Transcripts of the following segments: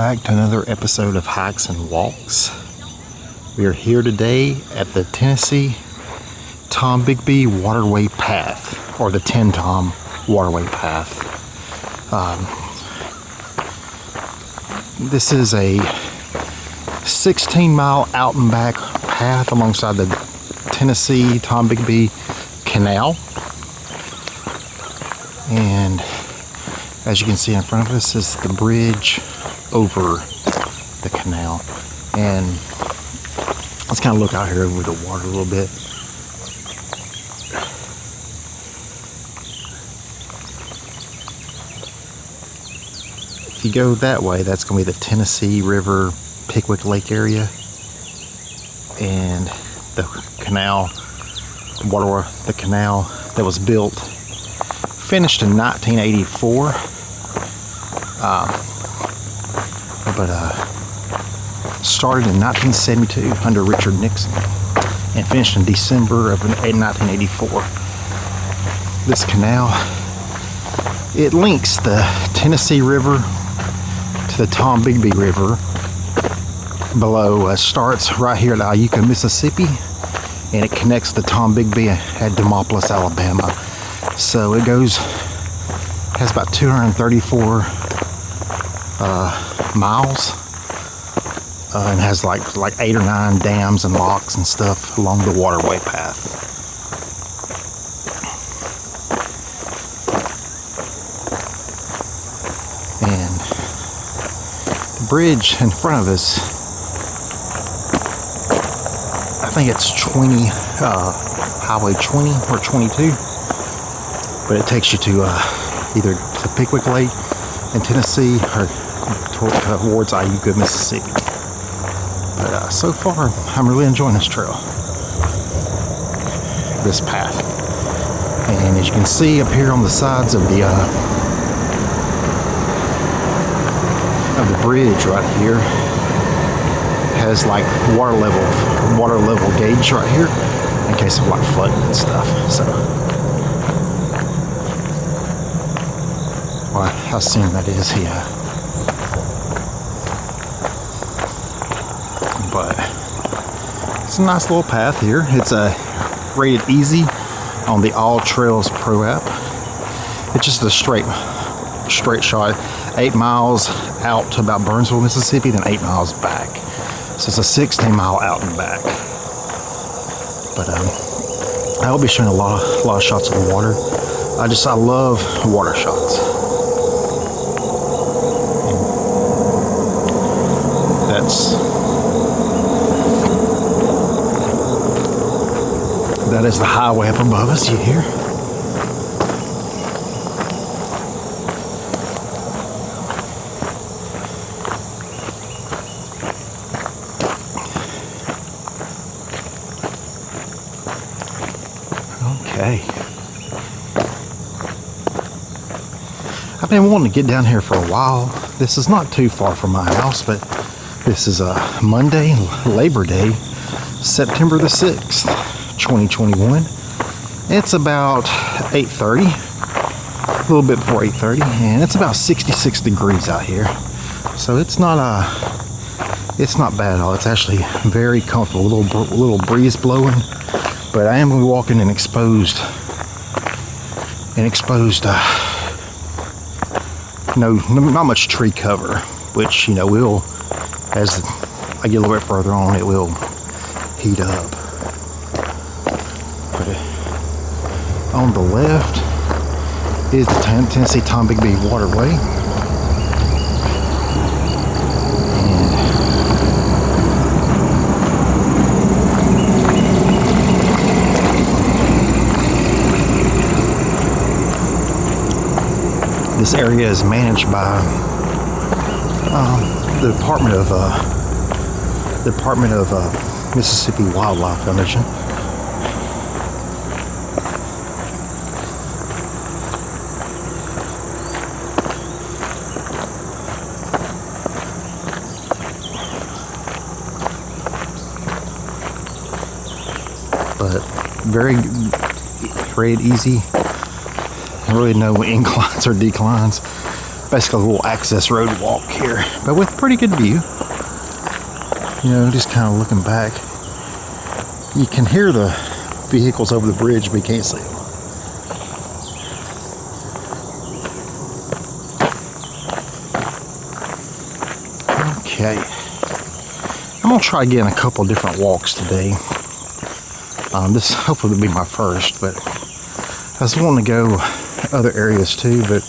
back to another episode of Hikes and Walks. We are here today at the Tennessee-Tombigbee Waterway Path, or the Ten-Tom Waterway Path. This is a 16-mile out and back path alongside the Tennessee-Tombigbee Canal. And as you can see in front of us is the bridge over the canal. And let's kind of look out here over the water a little bit. If you go that way, that's going to be the Tennessee River, Pickwick Lake area. And the canal, the canal that was built, finished in 1984. Started in 1972 under Richard Nixon and finished in December of 1984. This canal, it links the Tennessee River to the Tombigbee River below. Starts right here at Iuka, Mississippi, and it connects the Tombigbee at Demopolis, Alabama. So it has about 234 miles, and has like 8 or 9 dams and locks and stuff along the waterway path. And the bridge in front of us, I think it's Highway 20 or 22, but it takes you to either to Pickwick Lake in Tennessee or towards Iuka, Mississippi. But so far, I'm really enjoying this trail, this path. And as you can see up here on the sides of the bridge right here, has like water level gauge right here in case of like flooding and stuff. So, well, how soon that is here. But it's a nice little path here. It's rated easy on the All Trails Pro app. It's just a straight shot, 8 miles out to about Burnsville, Mississippi, then 8 miles back. So it's a 16-mile out and back. But I will be showing a lot of shots of the water. I love water shots. That is the highway up above us, you hear? Okay. I've been wanting to get down here for a while. This is not too far from my house, but this is a Monday, Labor Day, September the 6th. 2021. It's about 8:30, a little bit before 8:30, and it's about 66 degrees out here. So it's not bad at all. It's actually very comfortable. A little breeze blowing, but I am going to be walking in exposed. Not much tree cover, which will, as I get a little bit further on, it will heat up. On the left is the Tennessee-Tombigbee Waterway. And this area is managed by the Department of Mississippi Wildlife Foundation. But very rated easy. Really no inclines or declines. basically a little access road walk here, but with pretty good view. You know, just kind of looking back. You can hear the vehicles over the bridge, but you can't see them. Okay. I'm going to try again a couple different walks today. This hopefully will be my first, but I just want to go other areas too, but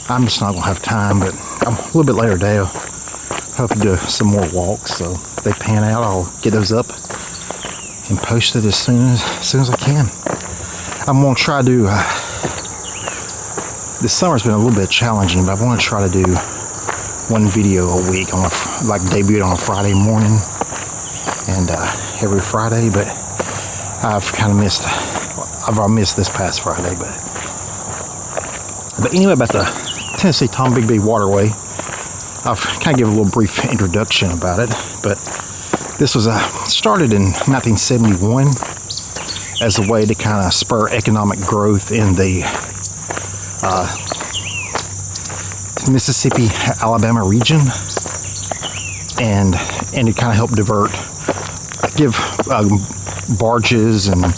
I'm just not going to have time. But a little bit later today, I'll hope to do some more walks. So if they pan out, I'll get those up and post it as soon as I can. I'm going to try to this summer's been a little bit challenging, but I want to try to do one video a week on like debut on a Friday morning and every Friday, but I've kind of missed this past Friday, but anyway, about the Tennessee-Tombigbee Waterway, I'll kind of give a little brief introduction about it. But this was started in 1971 as a way to kind of spur economic growth in the Mississippi, Alabama region, and to kind of help give barges and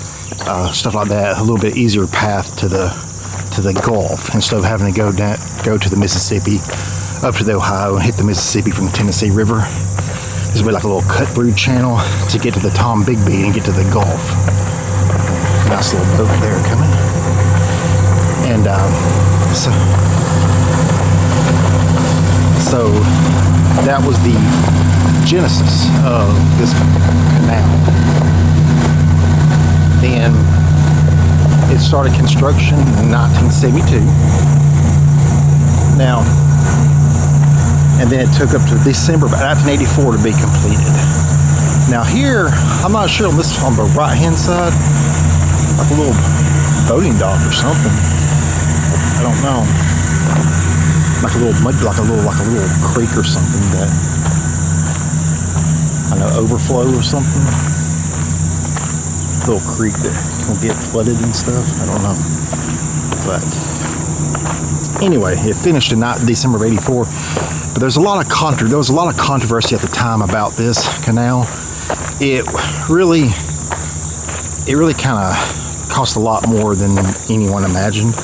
stuff like that a little bit easier path to the Gulf, instead of having to go to the Mississippi, up to the Ohio, and hit the Mississippi from the Tennessee River. This would be like a little cut through channel to get to the Tombigbee and get to the Gulf. Nice little boat there coming. And so that was the genesis of this canal. Then it started construction in 1972. Now, and then it took up to December of 1984 to be completed. Now here, I'm not sure on the right hand side, like a little boating dock or something. I don't know. Like a little creek or something that, I know, overflow or something. Little creek that will get flooded and stuff. I don't know. But anyway, it finished in December of '84. But there was a lot of controversy at the time about this canal. It really kind of cost a lot more than anyone imagined,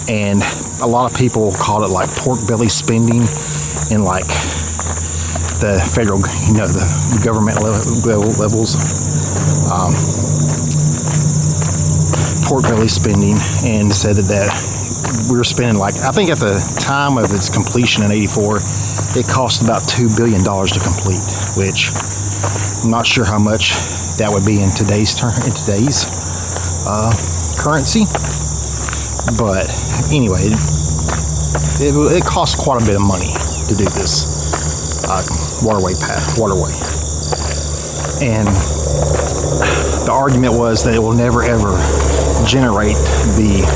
and a lot of people called it like pork belly spending in like the federal, the government levels. Pork belly spending, and said that we were spending, like, I think at the time of its completion in '84, it cost about $2 billion to complete, which I'm not sure how much that would be in today's currency. But anyway, it costs quite a bit of money to do this waterway. And the argument was that it will never ever generate the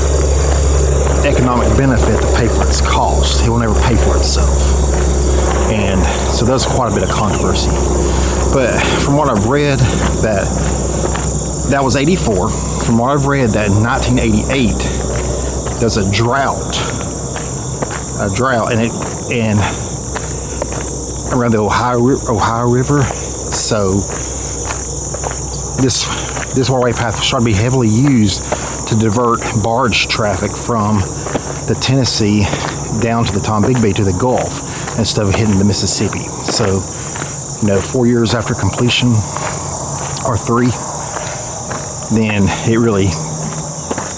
economic benefit to pay for its cost. It will never pay for itself. And so there's quite a bit of controversy. But from what I've read, that was '84. From what I've read, that in 1988 there's a drought, and around the Ohio River. So this waterway path started to be heavily used to divert barge traffic from the Tennessee down to the Tombigbee to the Gulf instead of hitting the Mississippi. So, 4 years after completion, or 3, then it really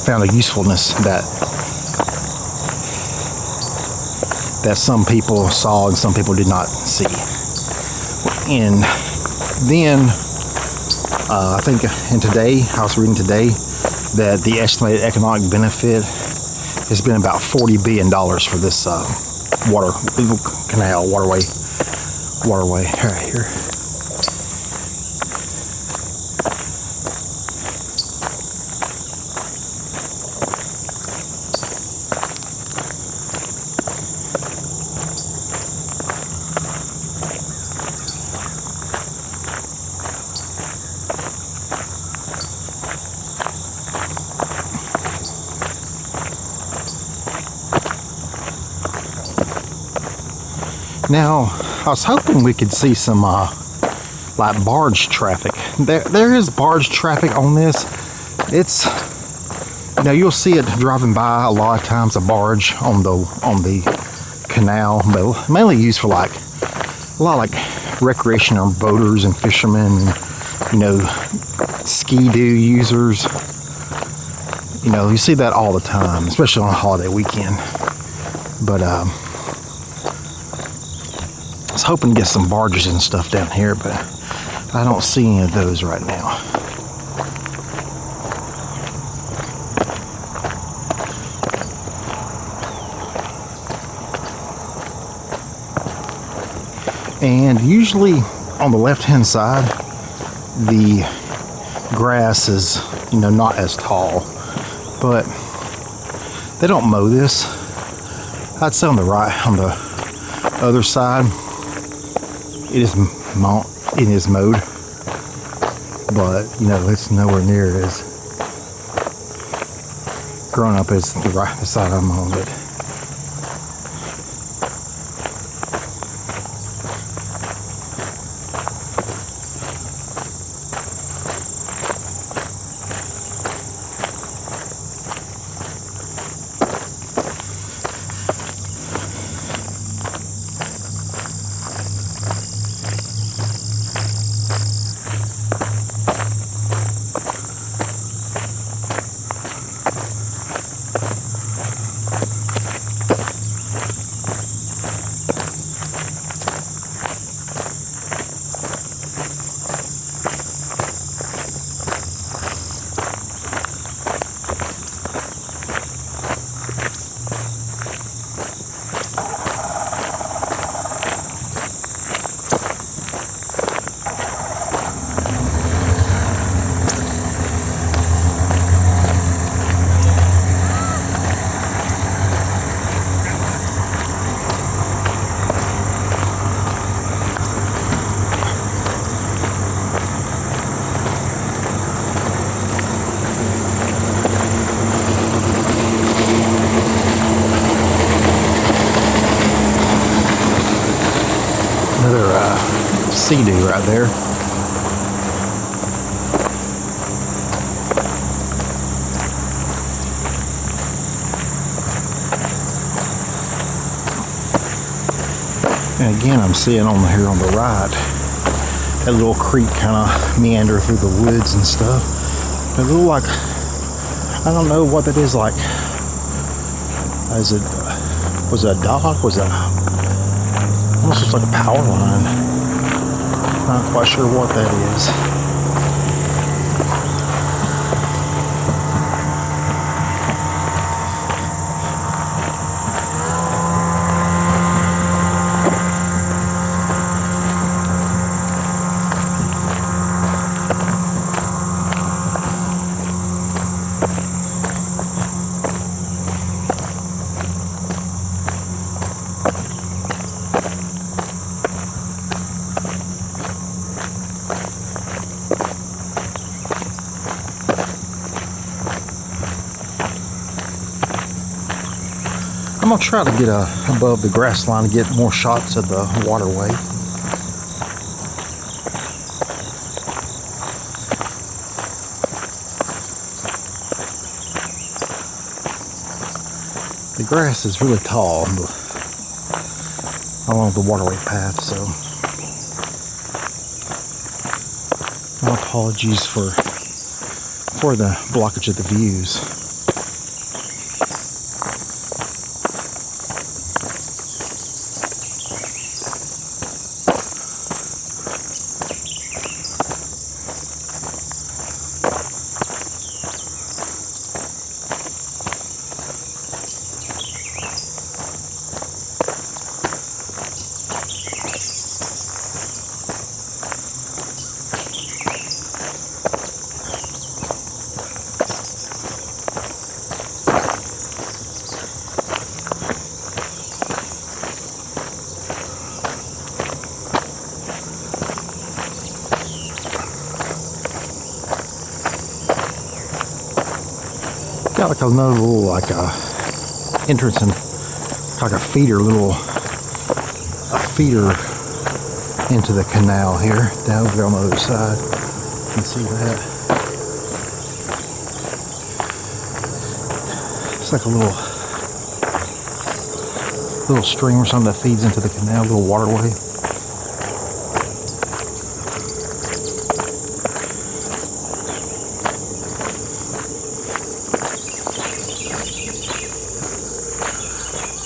found a usefulness that some people saw and some people did not see. And then I think I was reading today that the estimated economic benefit has been about $40 billion for this waterway right here. Now, I was hoping we could see some like barge traffic. There is barge traffic on this. It's, you know, you'll see it driving by a lot of times, a barge on the canal, but mainly used for like a lot of like recreational boaters and fishermen and, you know, ski-doo users. You know, you see that all the time, especially on a holiday weekend. But I was hoping to get some barges and stuff down here, but I don't see any of those right now. And usually on the left-hand side, the grass is, you know, not as tall, but they don't mow this. I'd say on the right, on the other side, it is mowed, but you know, it's nowhere near as grown up as the side I'm on. But sea-doo right there. And again, I'm seeing on here on the right, that little creek kind of meander through the woods and stuff. It look like, I don't know what that is like. Was it a dock? Was it almost looks like a power line? Not quite sure what that is. I'm gonna try to get above the grass line to get more shots of the waterway. The grass is really tall along the waterway path, so my apologies for the blockage of the views. Got like another little like entrance and like a feeder into the canal here, down over on the other side. You can see that. It's like a little stream or something that feeds into the canal, little waterway.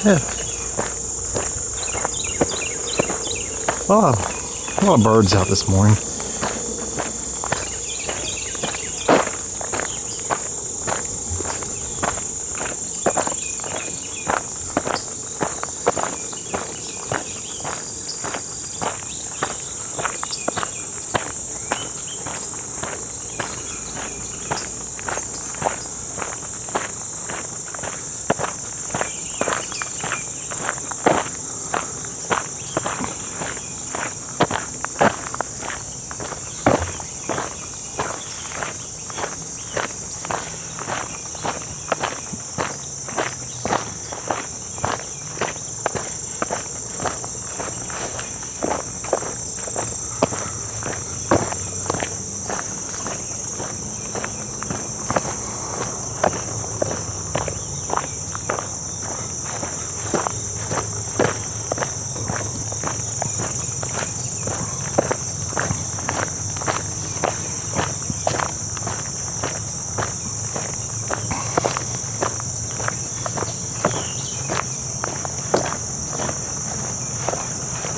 Yeah. A lot of birds out this morning.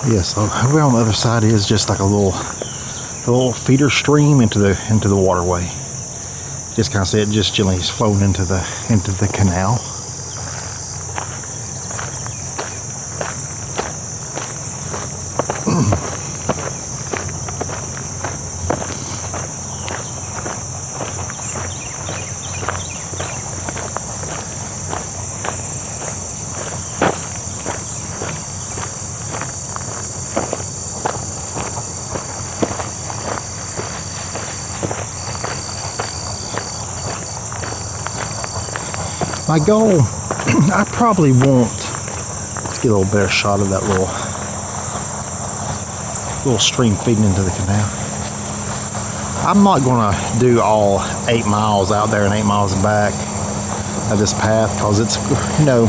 Yes, over on the other side is just like a little feeder stream into the waterway. Just kind of see it just gently flowing into the canal. My goal, I probably won't. Let's get a little better shot of that little stream feeding into the canal. I'm not going to do all 8 miles out there and 8 miles back of this path because it's, you know,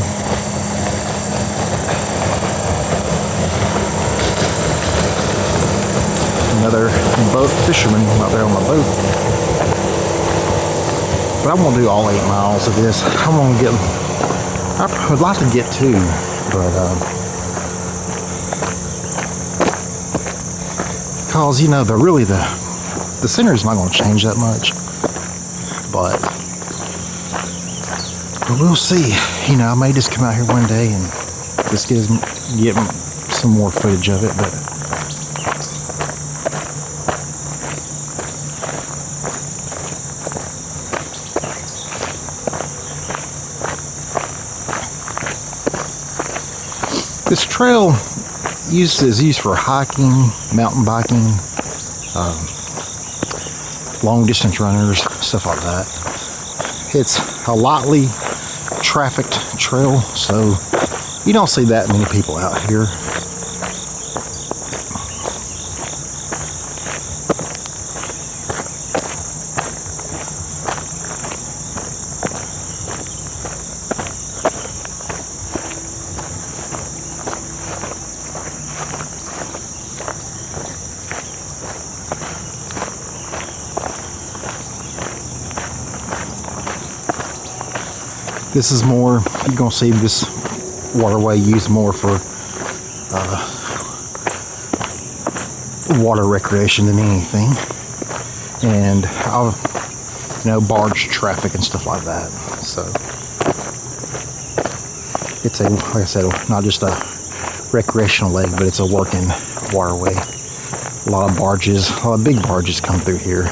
another boat fisherman out there on my boat. But I won't do all 8 miles of this. I would like to get 2, but because you know the scenery's not going to change that much, but we'll see. You know, I may just come out here one day and just get some more footage of it, but. This trail is used for hiking, mountain biking, long distance runners, stuff like that. It's a lightly trafficked trail, so you don't see that many people out here. This is more, you're going to see this waterway used more for water recreation than anything. And, barge traffic and stuff like that. So, it's like I said, not just a recreational lake, but it's a working waterway. A lot of big barges come through here.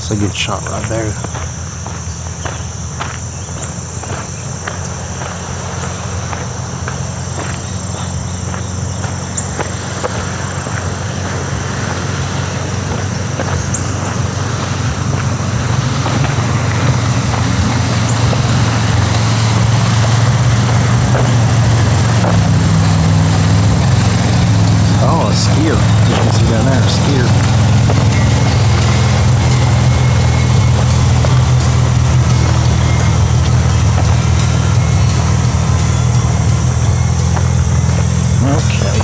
That's a good shot right there. Oh, a skier. You can see down there, a skier. Okay.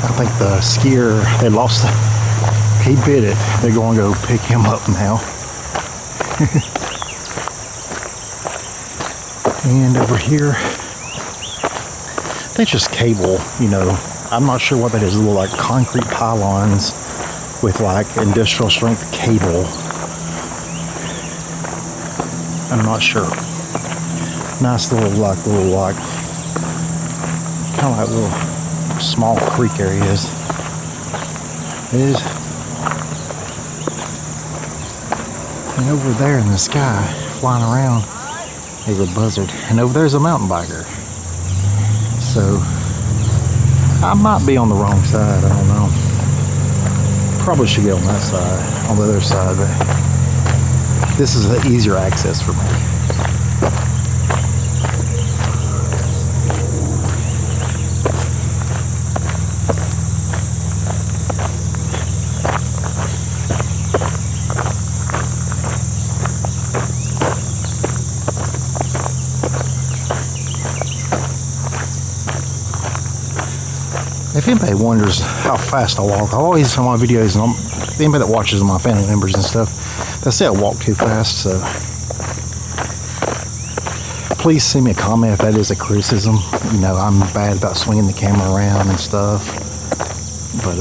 I think the skier, they lost it. He bit it. They're going to go pick him up now. And over here, I think it's just cable, you know. I'm not sure what that is. It look like concrete pylons with like industrial strength cable. I'm not sure. Nice little kind of like little small creek areas. And over there in the sky, flying around, is a buzzard. And over there's a mountain biker. So I might be on the wrong side. I don't know. Probably should get on that side, on the other side, but this is an easier access for me. If anybody wonders how fast I walk, I always in my videos, and anybody that watches my family members and stuff, they say I walk too fast, so please send me a comment if that is a criticism. You know, I'm bad about swinging the camera around and stuff, but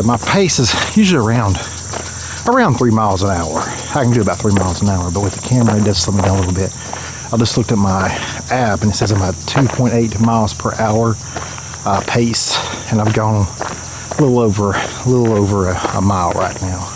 my pace is usually around 3 miles an hour. I can do about 3 miles an hour, but with the camera it does slow me down a little bit. I just looked at my app and it says I'm at 2.8 miles per hour pace, and I've gone a little over a mile right now.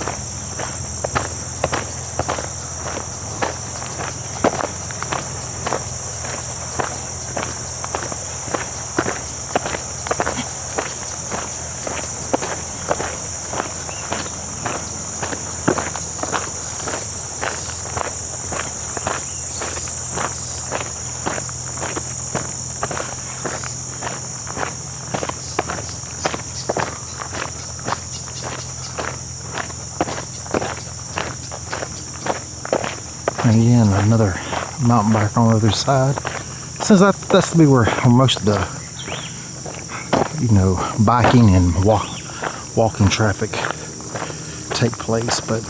And again, another mountain biker on the other side. Since that's to be where most of the, you know, biking and walking traffic take place, but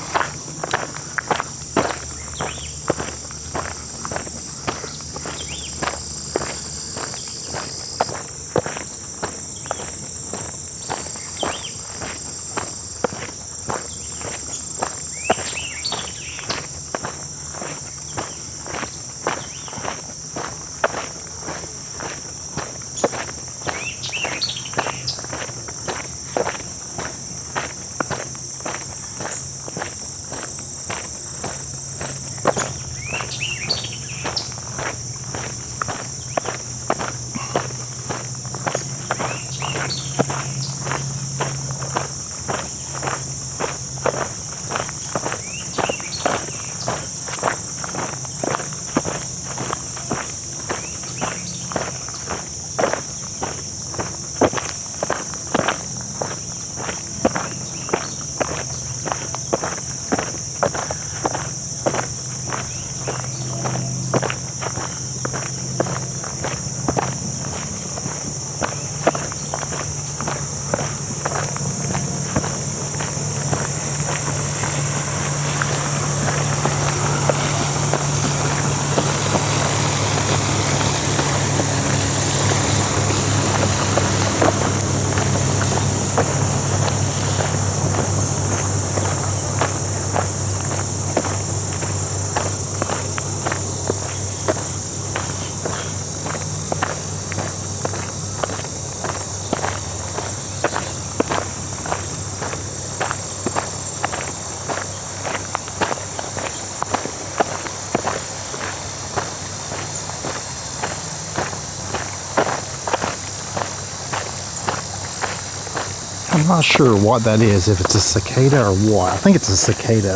I'm not sure what that is, if it's a cicada or what. I think it's a cicada.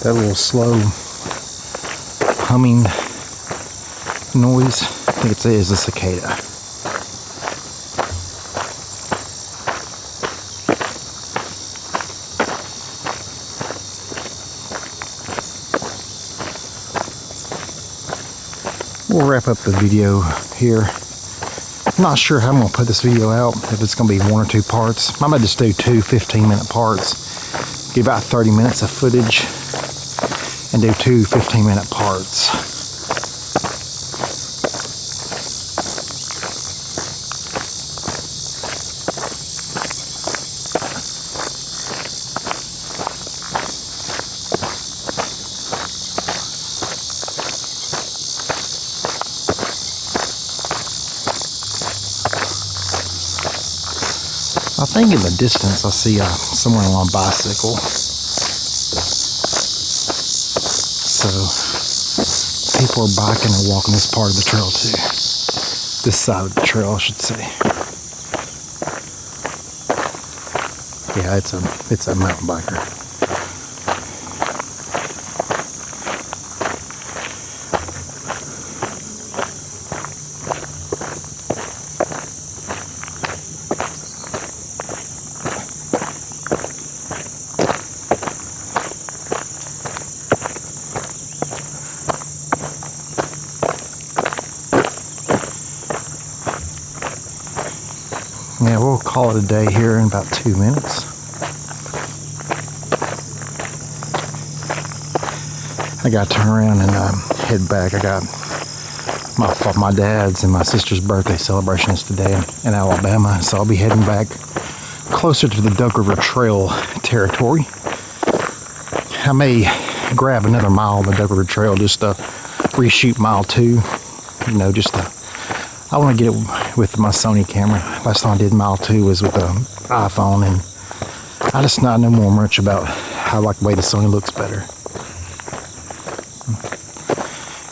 That little slow humming noise. I think it is a cicada. We'll wrap up the video here. I'm not sure how I'm going to put this video out, if it's going to be 1 or 2 parts. I might just do 2 15-minute parts. Give about 30 minutes of footage and do 2 15-minute parts. I think in the distance I see someone on a bicycle. So people are biking and walking this part of the trail too. This side of the trail, I should say. Yeah, it's a mountain biker. Yeah, we'll call it a day here in about 2 minutes. I got to turn around and head back. I got my dad's and my sister's birthday celebrations today in Alabama, so I'll be heading back closer to the Duck River Trail territory. I may grab another mile of the Duck River Trail just to reshoot mile 2. You know, just to, I want to get it with my Sony camera. Last time I did mile 2 was with the iPhone, and I just not know more much about how I like the way the Sony looks better.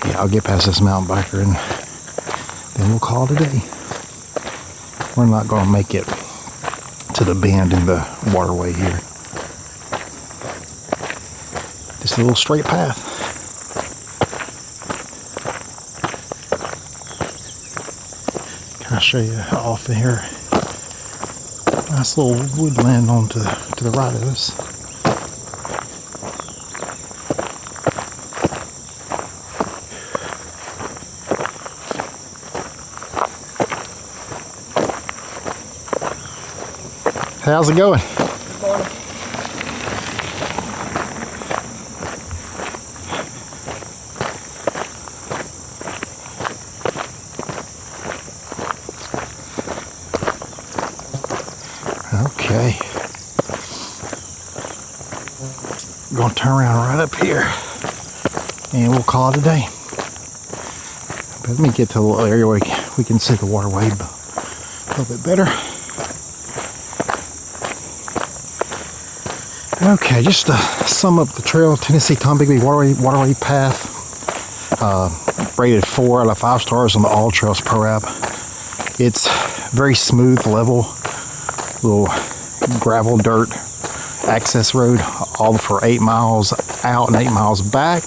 Yeah, I'll get past this mountain biker and then we'll call it a day. We're not going to make it to the bend in the waterway here. Just a little straight path. Can I show you off in here? Nice little woodland on to the right of us. How's it going? Good morning. Okay. I'm going to turn around right up here and we'll call it a day. But let me get to a little area where we can see the waterway a little bit better. Okay, just to sum up the trail, Tennessee-Tombigbee Waterway Path, rated 4 out of 5 stars on the All Trails Pro app. It's very smooth, level, little gravel, dirt access road, all for 8 miles out and 8 miles back.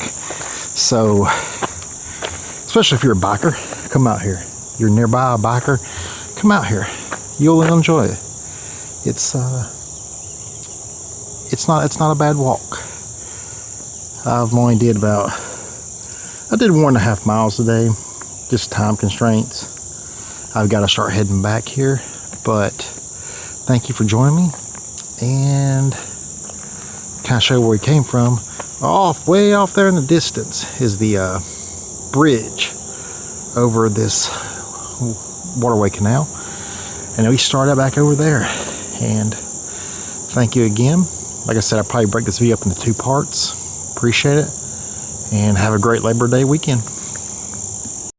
So, especially if you're a biker, come out here. You're nearby a biker, come out here. You'll enjoy it. It's not a bad walk. I did 1.5 miles today, just time constraints. I've got to start heading back here, but thank you for joining me, and kind of show where we came from. Way off there in the distance is the bridge over this waterway canal, and we started back over there. And thank you again. Like I said, I'll probably break this video up into 2 parts. Appreciate it. And have a great Labor Day weekend.